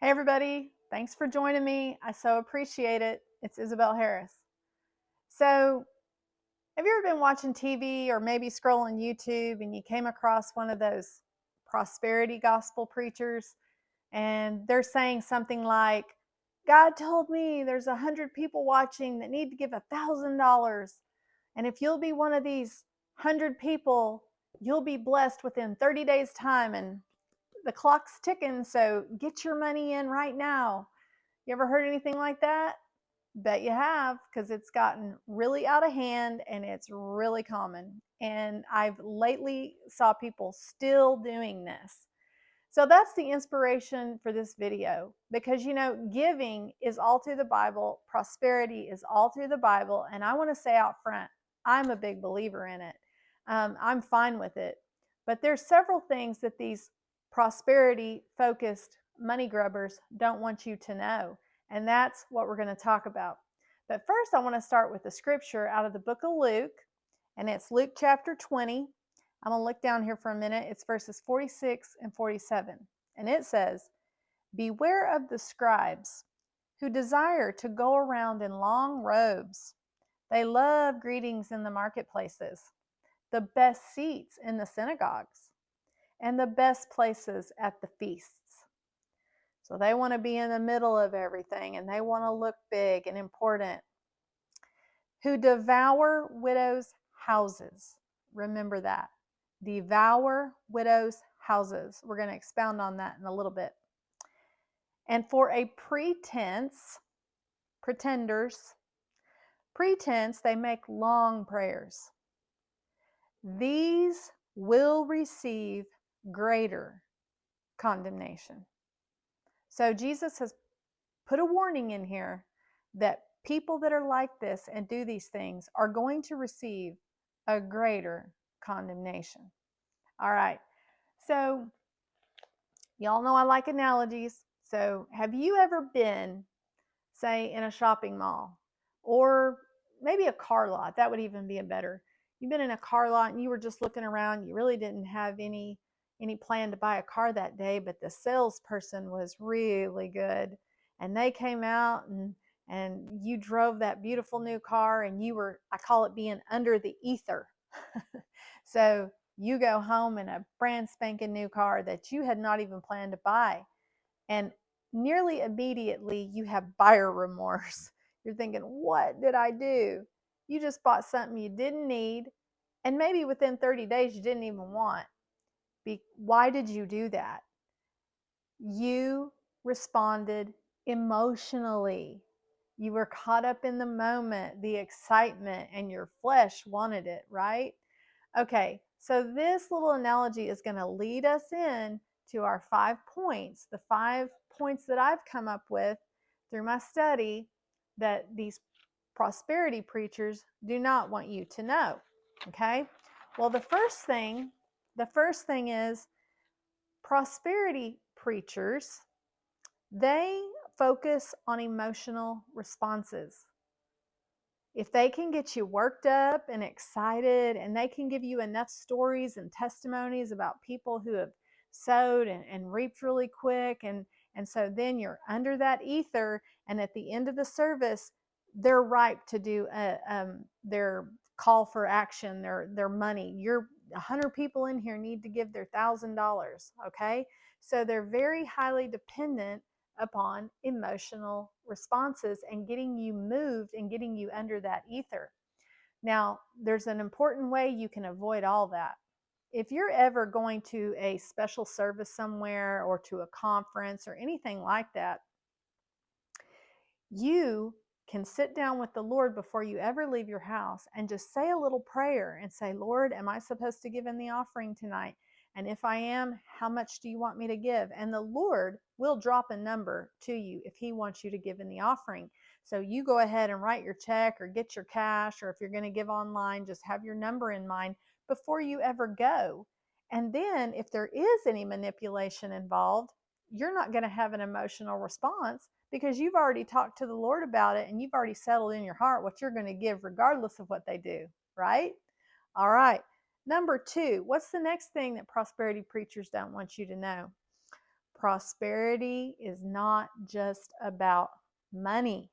Hey everybody, thanks for joining me. I so appreciate it. It's Isabel Harris. So, have you ever been watching TV or maybe scrolling YouTube and you came across one of those prosperity gospel preachers and they're saying something like, God told me there's 100 people watching that need to give $1,000. And if you'll be one of these 100 people, you'll be blessed within 30 days' time. And the clock's ticking, so get your money in right now. You ever heard anything like that? Bet you have, because it's gotten really out of hand and it's really common. And I've lately saw people still doing this. So that's the inspiration for this video, because giving is all through the Bible, prosperity is all through the Bible, and I want to say out front, I'm a big believer in it. I'm fine with it. But there's several things that these prosperity focused money grubbers don't want you to know. And that's what we're going to talk about. But first, I want to start with the scripture out of the book of Luke, and it's Luke chapter 20. I'm going to look down here for a minute. It's verses 46 and 47. And it says, Beware of the scribes who desire to go around in long robes. They love greetings in the marketplaces, the best seats in the synagogues, and the best places at the feasts. So they want to be in the middle of everything and they want to look big and important. Who devour widows' houses. Remember that. Devour widows' houses. We're going to expound on that in a little bit. And for a pretense, pretenders, they make long prayers. These will receive greater condemnation. So Jesus has put a warning in here that people that are like this and do these things are going to receive a greater condemnation. All right. So y'all know I like analogies. So have you ever been, say, in a shopping mall or maybe a car lot? That would even be a better. You've been in a car lot and you were just looking around. You really didn't have any plan to buy a car that day, but the salesperson was really good. And they came out and you drove that beautiful new car and you were, I call it being under the ether. So you go home in a brand spanking new car that you had not even planned to buy. And nearly immediately you have buyer remorse. You're thinking, what did I do? You just bought something you didn't need, and maybe within 30 days you didn't even want. Why did you do that? You responded emotionally. You were caught up in the moment, the excitement, and your flesh wanted it, right? Okay, so this little analogy is going to lead us in to our 5 points, the 5 points that I've come up with through my study that these prosperity preachers do not want you to know. Okay? Well, the first thing is prosperity preachers, they focus on emotional responses. If they can get you worked up and excited, and they can give you enough stories and testimonies about people who have sowed and reaped really quick, and so then you're under that ether, and at the end of the service, they're ripe to do their call for action, their money. You're 100 people in here need to give their $1,000. Okay, so they're very highly dependent upon emotional responses and getting you moved and getting you under that ether. Now, there's an important way you can avoid all that. If you're ever going to a special service somewhere or to a conference or anything like that, you can sit down with the Lord before you ever leave your house and just say a little prayer and say, Lord, am I supposed to give in the offering tonight? And if I am, how much do you want me to give? And the Lord will drop a number to you if he wants you to give in the offering. So you go ahead and write your check or get your cash, or if you're going to give online, just have your number in mind before you ever go. And then if there is any manipulation involved, you're not going to have an emotional response because you've already talked to the Lord about it and you've already settled in your heart what you're going to give regardless of what they do, right? All right. Number 2, what's the next thing that prosperity preachers don't want you to know? Prosperity is not just about money.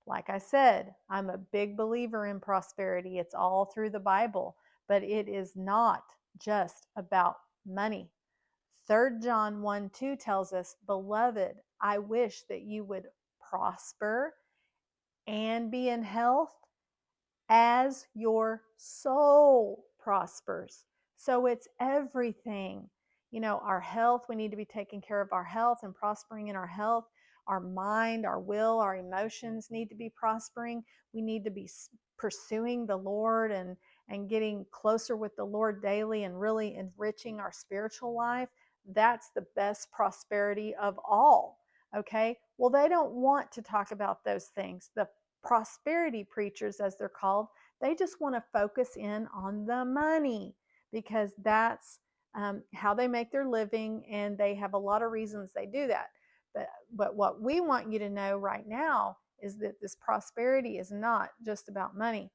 Like I said, I'm a big believer in prosperity. It's all through the Bible, but it is not just about money. 3 John 1:2 tells us, Beloved, I wish that you would prosper and be in health as your soul prospers. So it's everything. Our health, we need to be taking care of our health and prospering in our health. Our mind, our will, our emotions need to be prospering. We need to be pursuing the Lord and getting closer with the Lord daily and really enriching our spiritual life. That's the best prosperity of all. Okay. Well, they don't want to talk about those things. The prosperity preachers, as they're called, they just want to focus in on the money because that's how they make their living, and they have a lot of reasons they do that. But what we want you to know right now is that this prosperity is not just about money.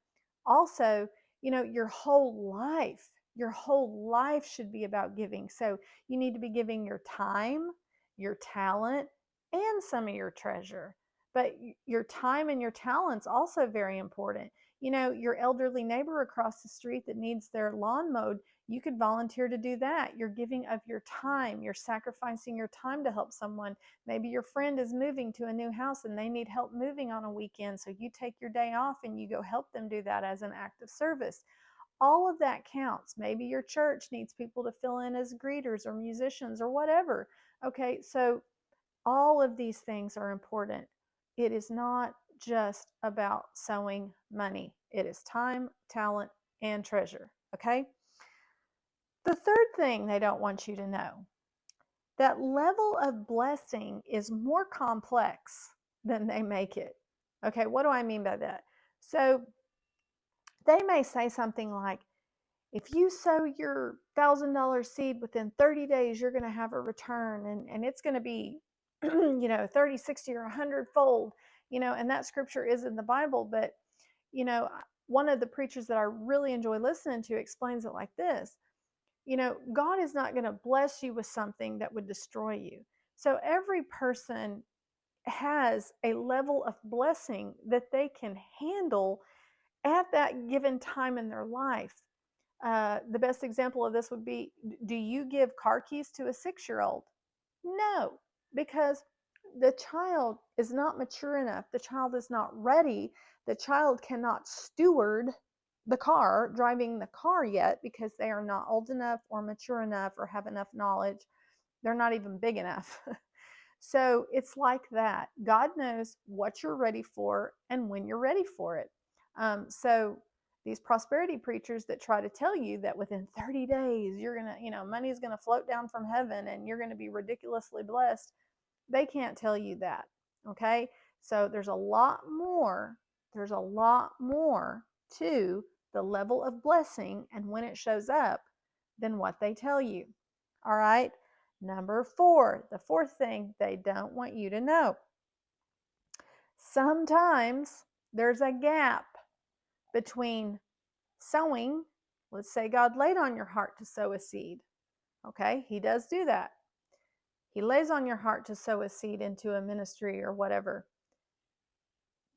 Also, your whole life should be about giving. So you need to be giving your time, your talent, and some of your treasure. But your time and your talent's also very important. Your elderly neighbor across the street that needs their lawn mowed, you could volunteer to do that. You're giving of your time. You're sacrificing your time to help someone. Maybe your friend is moving to a new house and they need help moving on a weekend. So you take your day off and you go help them do that as an act of service. All of that counts. Maybe your church needs people to fill in as greeters or musicians or whatever. Okay, so all of these things are important. It is not just about sowing money. It is time, talent, and treasure. Okay? The third thing they don't want you to know, that level of blessing is more complex than they make it. Okay, what do I mean by that? So they may say something like, if you sow your $1,000 seed within 30 days, you're going to have a return, and it's going to be 30, 60, or 100-fold, and that scripture is in the Bible. But one of the preachers that I really enjoy listening to explains it like this. God is not going to bless you with something that would destroy you. So every person has a level of blessing that they can handle at that given time in their life. The best example of this would be, do you give car keys to a 6-year-old? No, because the child is not mature enough. The child is not ready. The child cannot steward the car, driving the car yet, because they are not old enough or mature enough or have enough knowledge. They're not even big enough. So it's like that. God knows what you're ready for and when you're ready for it. So these prosperity preachers that try to tell you that within 30 days you're going to, money's going to float down from heaven and you're going to be ridiculously blessed, they can't tell you that. Okay? So there's a lot more to the level of blessing and when it shows up than what they tell you. All right? Number 4, the fourth thing they don't want you to know. Sometimes there's a gap between sowing. Let's say God laid on your heart to sow a seed. Okay, He does do that. He lays on your heart to sow a seed into a ministry or whatever.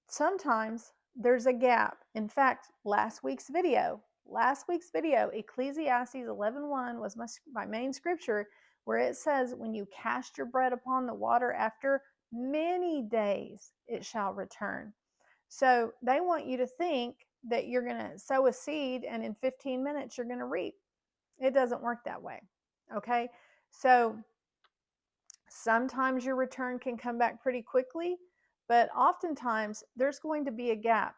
Sometimes there's a gap. In fact, last week's video, Ecclesiastes 11:1 was my main scripture, where it says, when you cast your bread upon the water, after many days it shall return. So they want you to think that you're going to sow a seed and in 15 minutes you're going to reap. It doesn't work that way. Okay? So sometimes your return can come back pretty quickly, but oftentimes there's going to be a gap.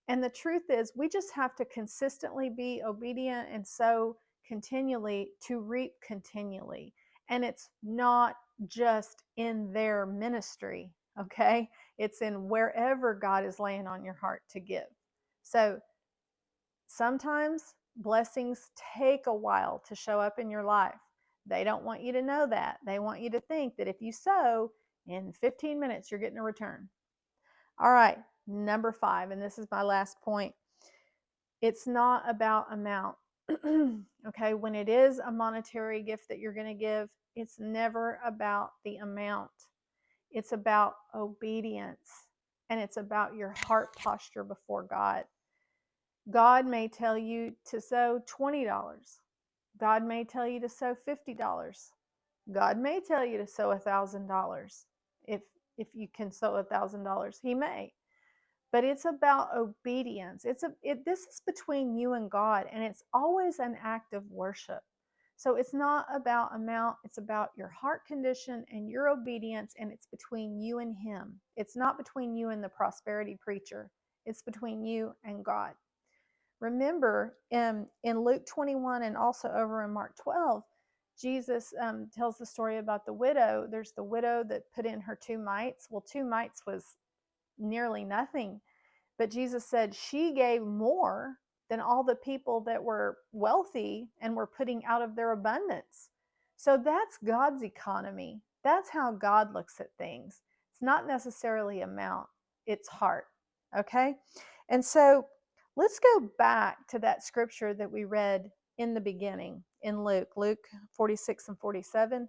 And the truth is, we just have to consistently be obedient and sow continually to reap continually. And it's not just in their ministry, okay? It's in wherever God is laying on your heart to give. So sometimes blessings take a while to show up in your life. They don't want you to know that. They want you to think that if you sow, in 15 minutes, you're getting a return. All right, number 5, and this is my last point. It's not about amount. Okay, when it is a monetary gift that you're going to give, It's never about the amount. It's about obedience, and it's about your heart posture before God. God may tell you to sow $20. God may tell you to sow $50. God may tell you to sow $1,000. If you can sow $1,000, He may. But it's about obedience. This is between you and God, and it's always an act of worship. So it's not about amount, it's about your heart condition and your obedience, and it's between you and Him. It's not between you and the prosperity preacher. It's between you and God. Remember, in Luke 21 and also over in Mark 12, Jesus tells the story about the widow. There's the widow that put in her 2 mites. Well, 2 mites was nearly nothing. But Jesus said she gave more than all the people that were wealthy and were putting out of their abundance. So that's God's economy. That's how God looks at things. It's not necessarily amount, it's heart. Okay? And so let's go back to that scripture that we read in the beginning in Luke 46 and 47.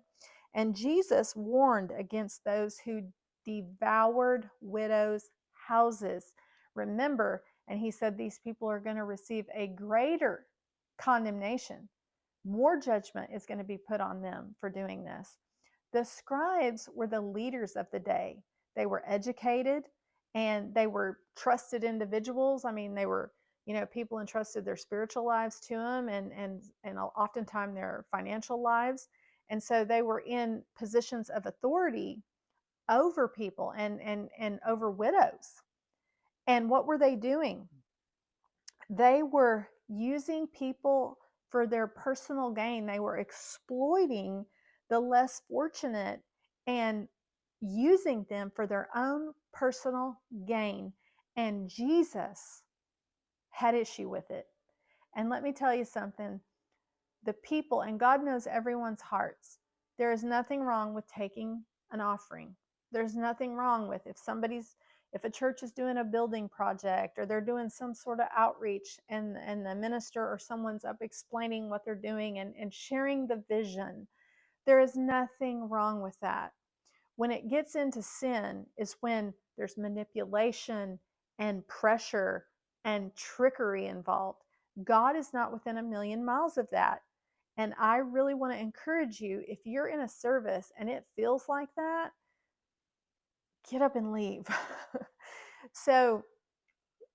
And Jesus warned against those who devoured widows' houses. Remember, and he said these people are going to receive a greater condemnation. More judgment is going to be put on them for doing this. The scribes were the leaders of the day. They were educated and they were trusted individuals. I mean, they were, people entrusted their spiritual lives to them and oftentimes their financial lives. And so they were in positions of authority over people and over widows. And what were they doing? They were using people for their personal gain. They were exploiting the less fortunate and using them for their own personal gain. And Jesus had issue with it. And let me tell you something. The people, and God knows everyone's hearts. There is nothing wrong with taking an offering. There's nothing wrong with if a church is doing a building project or they're doing some sort of outreach and the minister or someone's up explaining what they're doing and sharing the vision. There is nothing wrong with that. When it gets into sin is when there's manipulation and pressure and trickery involved. God is not within a million miles of that. And I really want to encourage you, if you're in a service and it feels like that, get up and leave. So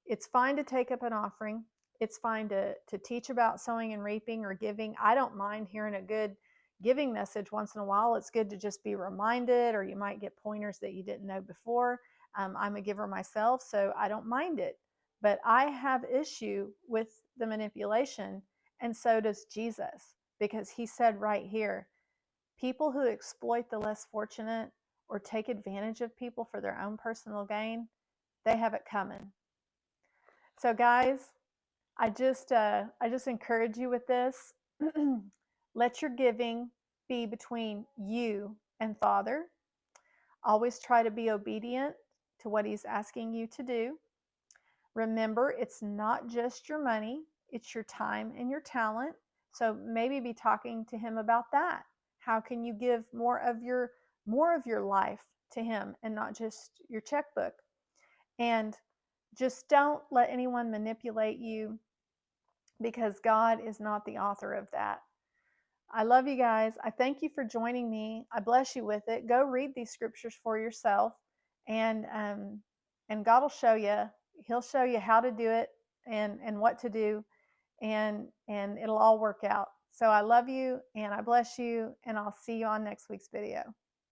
it's fine to take up an offering. It's fine to teach about sowing and reaping or giving. I don't mind hearing a good giving message once in a while. It's good to just be reminded, or you might get pointers that you didn't know before. I'm a giver myself, so I don't mind it. But I have issue with the manipulation, and so does Jesus, because he said right here, people who exploit the less fortunate or take advantage of people for their own personal gain, they have it coming. So guys, I just encourage you with this. Let your giving be between you and Father. Always try to be obedient to what He's asking you to do. Remember, it's not just your money, it's your time and your talent. So maybe be talking to Him about that. How can you give more of your life to Him and not just your checkbook? And just don't let anyone manipulate you, because God is not the author of that. I love you guys. I thank you for joining me. I bless you with it. Go read these scriptures for yourself, and God will show you. He'll show you how to do it and what to do, and it'll all work out. So I love you and I bless you, and I'll see you on next week's video.